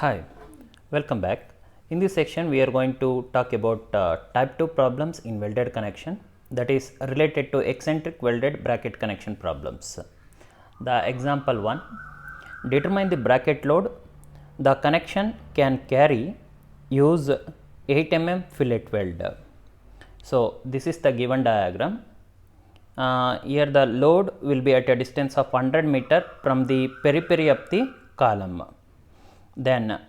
Hi, welcome back. In this section, we are going to talk about type 2 problems in welded connection, that is related to eccentric welded bracket connection problems. The example 1, determine the bracket load the connection can carry, use 8 mm fillet weld. So, this is the given diagram. Here the load will be at a distance of 100 meter from the periphery of the column. Then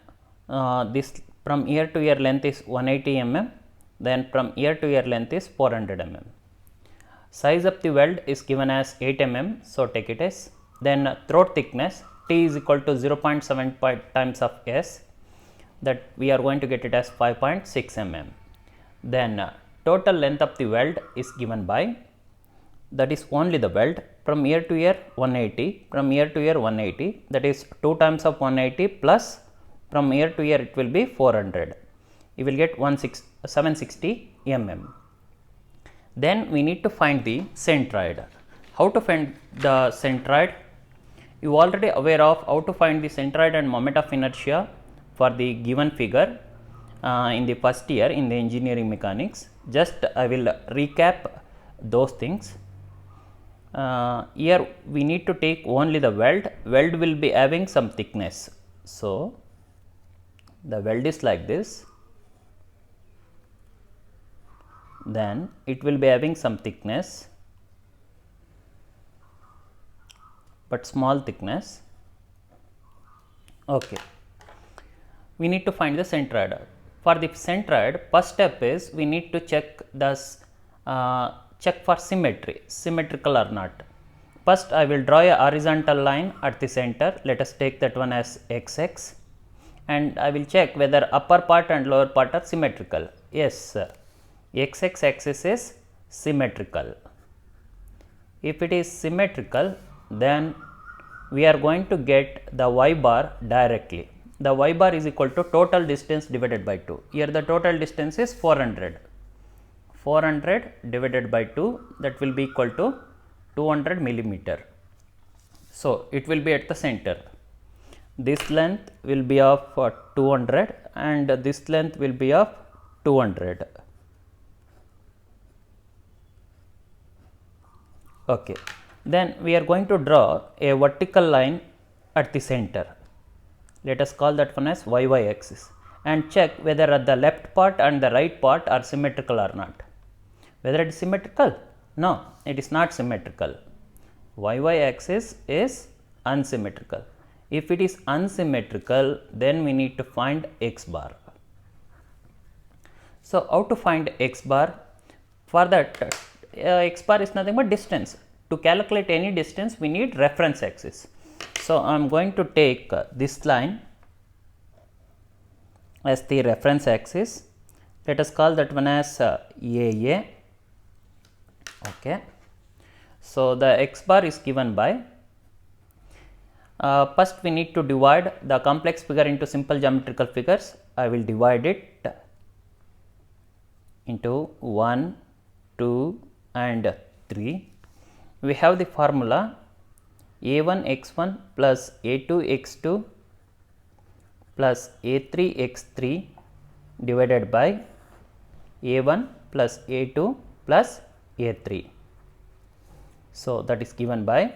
this from ear to ear length is 180 mm, then from ear to ear length is 400 mm. Size of the weld is given as 8 mm, so take it as. Then throat thickness T is equal to 0.7 times of S, that we are going to get it as 5.6 mm. Then total length of the weld is given by, that is only the weld, from ear to ear 180, from ear to ear 180, that is 2 times of 180 plus from ear to ear it will be 400. You will get 760 mm. Then we need to find the centroid. How to find the centroid? You already aware of how to find the centroid and moment of inertia for the given figure in the first year in the engineering mechanics. Just I will recap those things. Here we need to take only the weld. Weld will be having some thickness. So, the weld is like this, then it will be having some thickness, but small thickness. Okay. We need to find the centroid. For the centroid, first step is we need to check the check for symmetry, symmetrical or not. First, I will draw a horizontal line at the center. Let us take that one as XX, and I will check whether upper part and lower part are symmetrical. Yes, XX axis is symmetrical. If it is symmetrical, then we are going to get the y bar directly. The y bar is equal to total distance divided by 2. Here the total distance is 400. 400 divided by 2, that will be equal to 200 millimeter. So, it will be at the center. This length will be of 200 and this length will be of 200. Okay. Then we are going to draw a vertical line at the center. Let us call that one as YY axis and check whether the left part and the right part are symmetrical or not. Whether it is symmetrical? No, it is not symmetrical. YY axis is unsymmetrical. If it is unsymmetrical, then we need to find x bar. So, how to find x bar? For that, x bar is nothing but distance. To calculate any distance, we need reference axis. So, I am going to take this line as the reference axis. Let us call that one as AA. Okay. So, the x bar is given by, first we need to divide the complex figure into simple geometrical figures. I will divide it into 1, 2 and 3. We have the formula A1 x1 plus A2 x2 plus A3 x3 divided by A1 plus A2 plus A3. So, that is given by,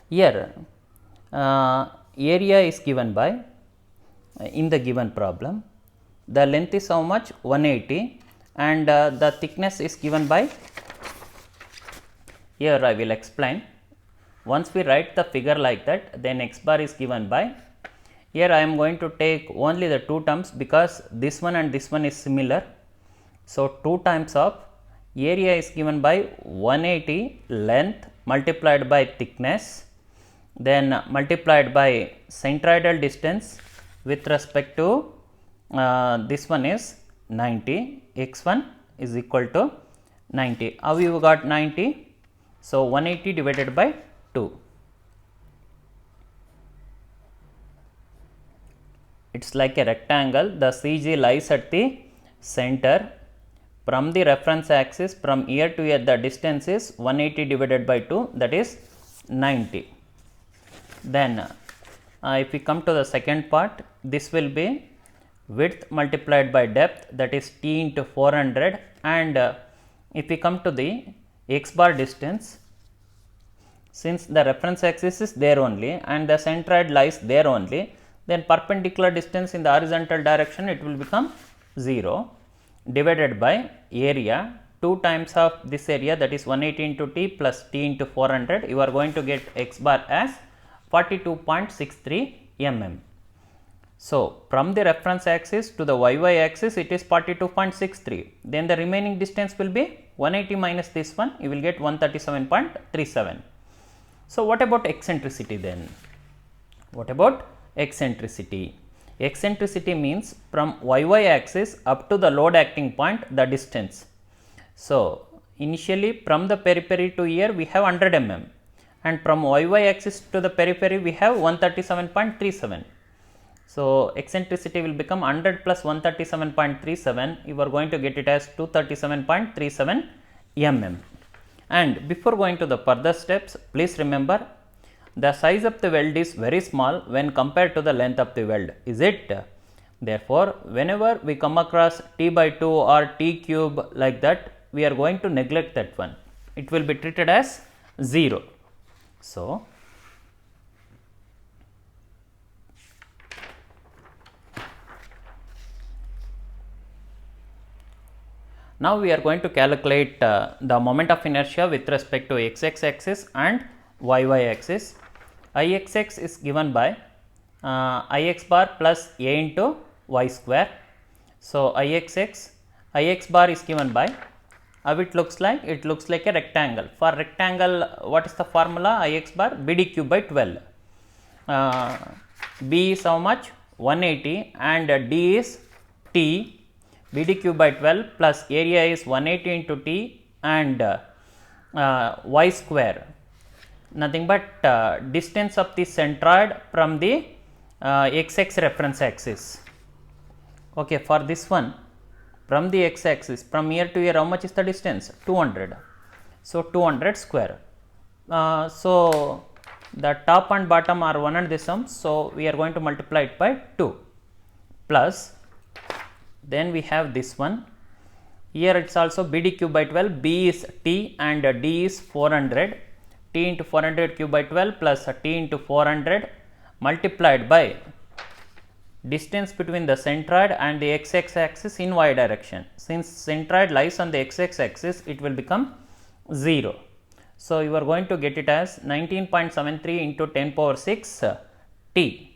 here area is given by, in the given problem the length is how much, 180, and the thickness is given by, here I will explain. Once we write the figure like that, then x bar is given by, here I am going to take only the two terms because this one and this one is similar. So, 2 times of area is given by 180 length multiplied by thickness, then multiplied by centroidal distance with respect to this one is 90, x1 is equal to 90. How you got 90? So, 180 divided by 2. It is like a rectangle. The CG lies at the center. From the reference axis, from ear to ear, the distance is 180 divided by 2, that is 90. Then If we come to the second part, this will be width multiplied by depth, that is t into 400, and if we come to the x bar distance, since the reference axis is there only and the centroid lies there only, then perpendicular distance in the horizontal direction it will become 0 divided by area 2 times of this area, that is 180 into t plus t into 400. You are going to get x bar as 42.63 mm. So, from the reference axis to the y axis it is 42.63, then the remaining distance will be 180 minus this one, you will get 137.37. So, what about eccentricity then? What about eccentricity? Eccentricity means from y axis up to the load acting point the distance. So, initially from the periphery to here we have 100 mm, and from y axis to the periphery we have 137.37. So, eccentricity will become 100 plus 137.37, you are going to get it as 237.37 mm. And before going to the further steps, please remember the size of the weld is very small when compared to the length of the weld, is it? Therefore, whenever we come across t by 2 or t cube like that, we are going to neglect that one. It will be treated as 0. So, now we are going to calculate the moment of inertia with respect to x axis and y axis. Ixx is given by Ix bar plus a into y square. So, Ix bar is given by, how it looks like? It looks like a rectangle. For rectangle, what is the formula? Ix bar bd cube by 12. B is how much? 180 and d is t. Bd cube by 12 plus area is 180 into t and y square, nothing but distance of the centroid from the xx reference axis. Okay, for this one from the x axis from here to here, how much is the distance? 200. So, 200 square. So, the top and bottom are 1 and this sum. So, we are going to multiply it by 2 plus, then we have this one. Here it is also bd cube by 12, b is t and d is 400, t into 400 cube by 12 plus t into 400 multiplied by distance between the centroid and the xx axis in y direction. Since centroid lies on the xx axis, it will become 0. So, you are going to get it as 19.73 into 10 power 6 t.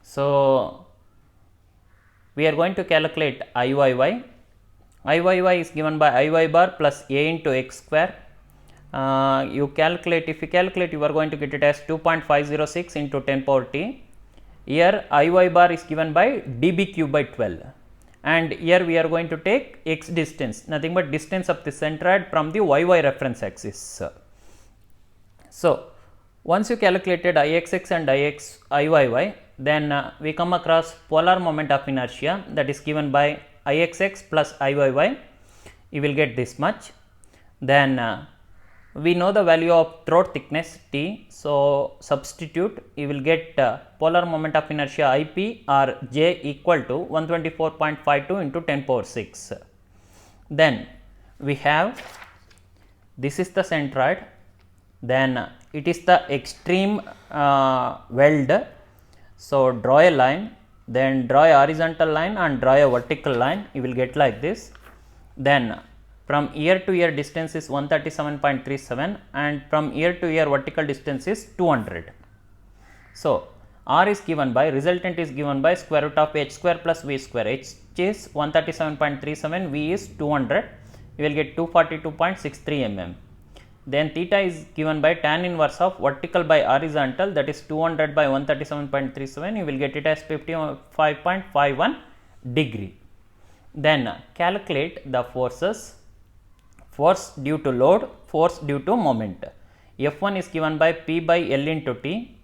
So, we are going to calculate Iyy. Iyy is given by Iy bar plus a into x square. If you calculate, you are going to get it as 2.506 into 10 power t. Here Iy bar is given by db cube by 12, and here we are going to take x distance, nothing but distance of the centroid from the y reference axis. So, once you calculated Ixx and Iyy, then we come across polar moment of inertia, that is given by Ixx plus Iyy, you will get this much. Then we know the value of throat thickness t, so substitute, you will get polar moment of inertia Ip or J equal to 124.52 into 10 power 6. Then we have, this is the centroid, then it is the extreme weld. So, draw a line, then draw a horizontal line and draw a vertical line, you will get like this. Then from ear to ear distance is 137.37 and from ear to ear vertical distance is 200. So, R is given by, resultant is given by square root of h square plus v square. H is 137.37, v is 200, you will get 242.63 mm. Then theta is given by tan inverse of vertical by horizontal, that is 200 by 137.37, you will get it as 55.51 degree. Then calculate the forces, force due to load, force due to moment. F1 is given by P by L into T,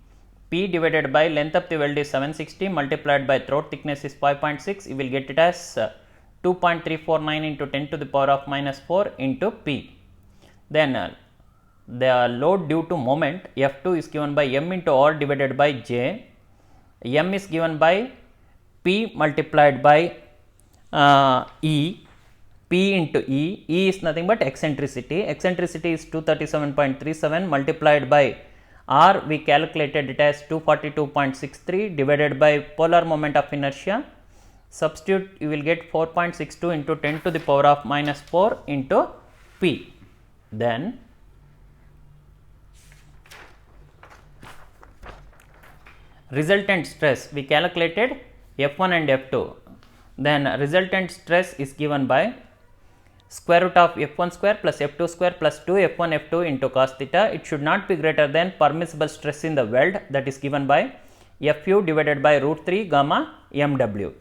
P divided by length of the weld is 760 multiplied by throat thickness is 5.6, you will get it as 2.349 into 10 to the power of minus 4 into P. Then the load due to moment F2 is given by M into R divided by J. m is given by P multiplied by E, P into E, E is nothing but eccentricity, eccentricity is 237.37 multiplied by R, we calculated it as 242.63 divided by polar moment of inertia, substitute you will get 4.62 into 10 to the power of minus 4 into P. Then resultant stress we calculated F1 and F2, then resultant stress is given by square root of F1 square plus F2 square plus 2 F1 F2 into cos theta. It should not be greater than permissible stress in the weld, that is given by Fu divided by root 3 gamma mw.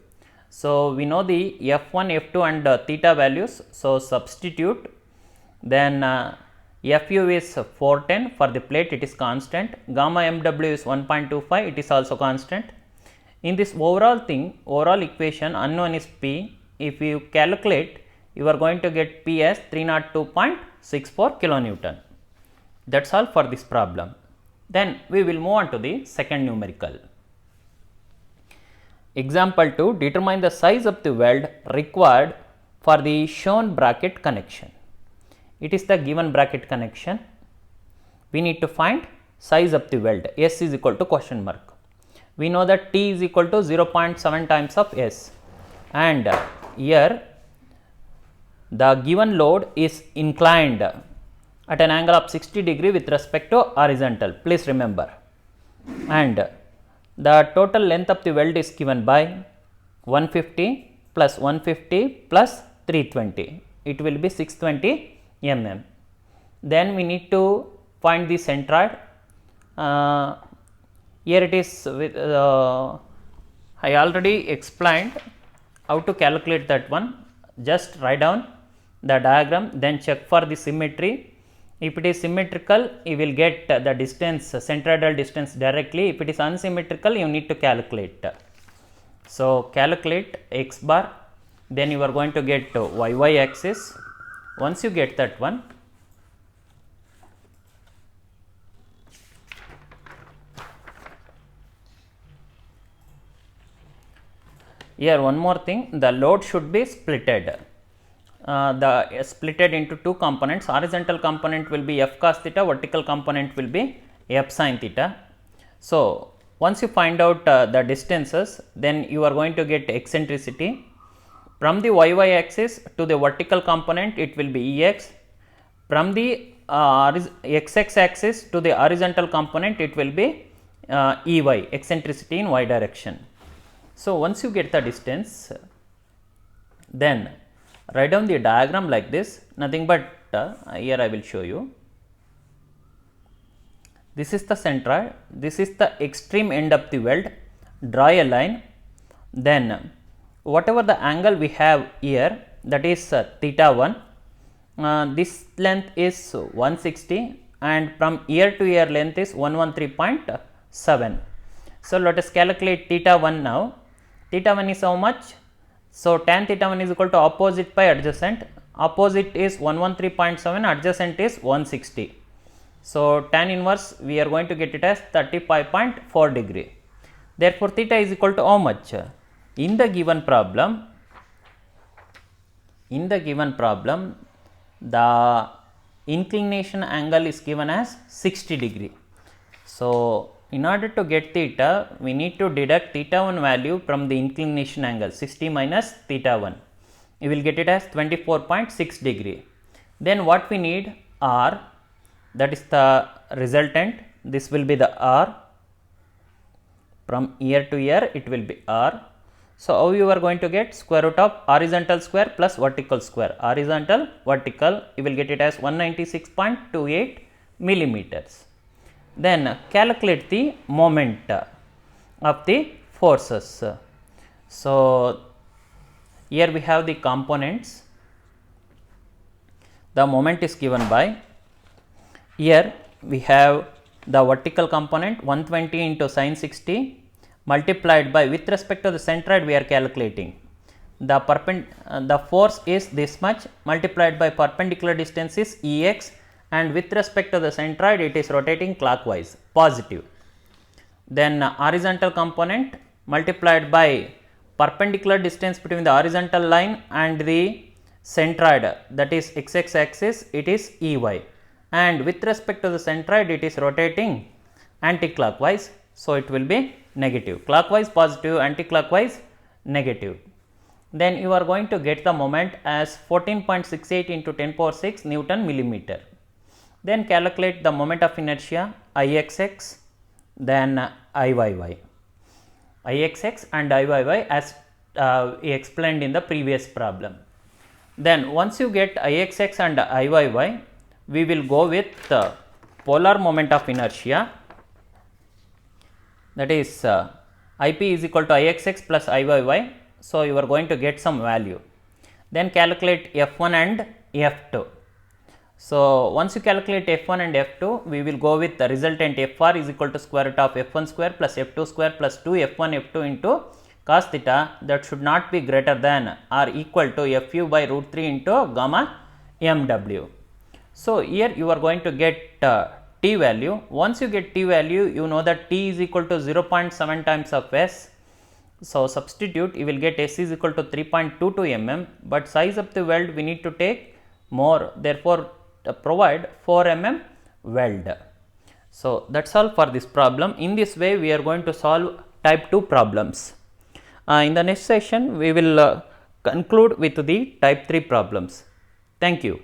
So, we know the F1 F2 and theta values, so substitute, then Fu is 410 for the plate, it is constant, gamma mw is 1.25, it is also constant. In this overall thing, overall equation unknown is P, if you calculate you are going to get P as 302.64 kilonewton. That is all for this problem. Then we will move on to the second numerical. Example 2, determine the size of the weld required for the shown bracket connection. It is the given bracket connection. We need to find size of the weld. S is equal to question mark. We know that T is equal to 0.7 times of S, and here the given load is inclined at an angle of 60 degree with respect to horizontal, please remember, and the total length of the weld is given by 150 plus 150 plus 320, it will be 620 mm. Then we need to find the centroid. Here it is with I already explained how to calculate that one. Just write down the diagram, then check for the symmetry. If it is symmetrical, you will get the distance, centroidal distance directly. If it is unsymmetrical, you need to calculate. So, calculate x bar, then you are going to get y axis. Once you get that one, here one more thing, the load should be splitted. Splitted into two components, horizontal component will be f cos theta, vertical component will be f sin theta. So, once you find out the distances, then you are going to get eccentricity. From the y axis to the vertical component, it will be Ex. From the x axis to the horizontal component, it will be Ey, eccentricity in y direction. So, once you get the distance, then write down the diagram like this, nothing but here I will show you. This is the centroid, this is the extreme end of the weld, draw a line, then whatever the angle we have here, that is theta 1, this length is 160 and from ear to ear length is 113.7. So, let us calculate theta 1 now. Theta 1 is how much? So, tan theta 1 is equal to opposite by adjacent, opposite is 113.7, adjacent is 160. So, tan inverse we are going to get it as 35.4 degree. Therefore, theta is equal to how much? In the given problem, the inclination angle is given as 60 degree. So, in order to get theta, we need to deduct theta 1 value from the inclination angle, 60 minus theta 1. You will get it as 24.6 degree. Then what we need? R, that is the resultant, this will be the R, from ear to ear it will be R. So, how you are going to get? Square root of horizontal square plus vertical square, horizontal vertical, you will get it as 196.28 millimeters. Then calculate the moment of the forces. So, here we have the components, the moment is given by, here we have the vertical component 120 into sin 60 multiplied by, with respect to the centroid we are calculating, the force is this much multiplied by perpendicular distance is Ex, and with respect to the centroid it is rotating clockwise, positive. then horizontal component multiplied by perpendicular distance between the horizontal line and the centroid, that is x axis, it is Ey, and with respect to the centroid it is rotating anti-clockwise. So, it will be negative, clockwise positive, anti-clockwise negative. Then you are going to get the moment as 14.68 into 10 power 6 Newton millimeter. Then calculate the moment of inertia Ixx, then Iyy. Ixx and Iyy as explained in the previous problem. Then once you get Ixx and Iyy, we will go with polar moment of inertia, that is Ip is equal to Ixx plus Iyy. So, you are going to get some value. Then calculate F1 and F2. So, once you calculate F1 and F2, we will go with the resultant Fr is equal to square root of F1 square plus F2 square plus 2 F1 F2 into cos theta, that should not be greater than or equal to Fu by root 3 into gamma mw. So, here you are going to get t value. Once you get t value, you know that t is equal to 0.7 times of s. So, substitute, you will get s is equal to 3.22 mm, but size of the weld we need to take more, therefore, provide 4 mm weld. So, that is all for this problem. In this way we are going to solve type 2 problems. In the next session we will conclude with the type 3 problems. Thank you.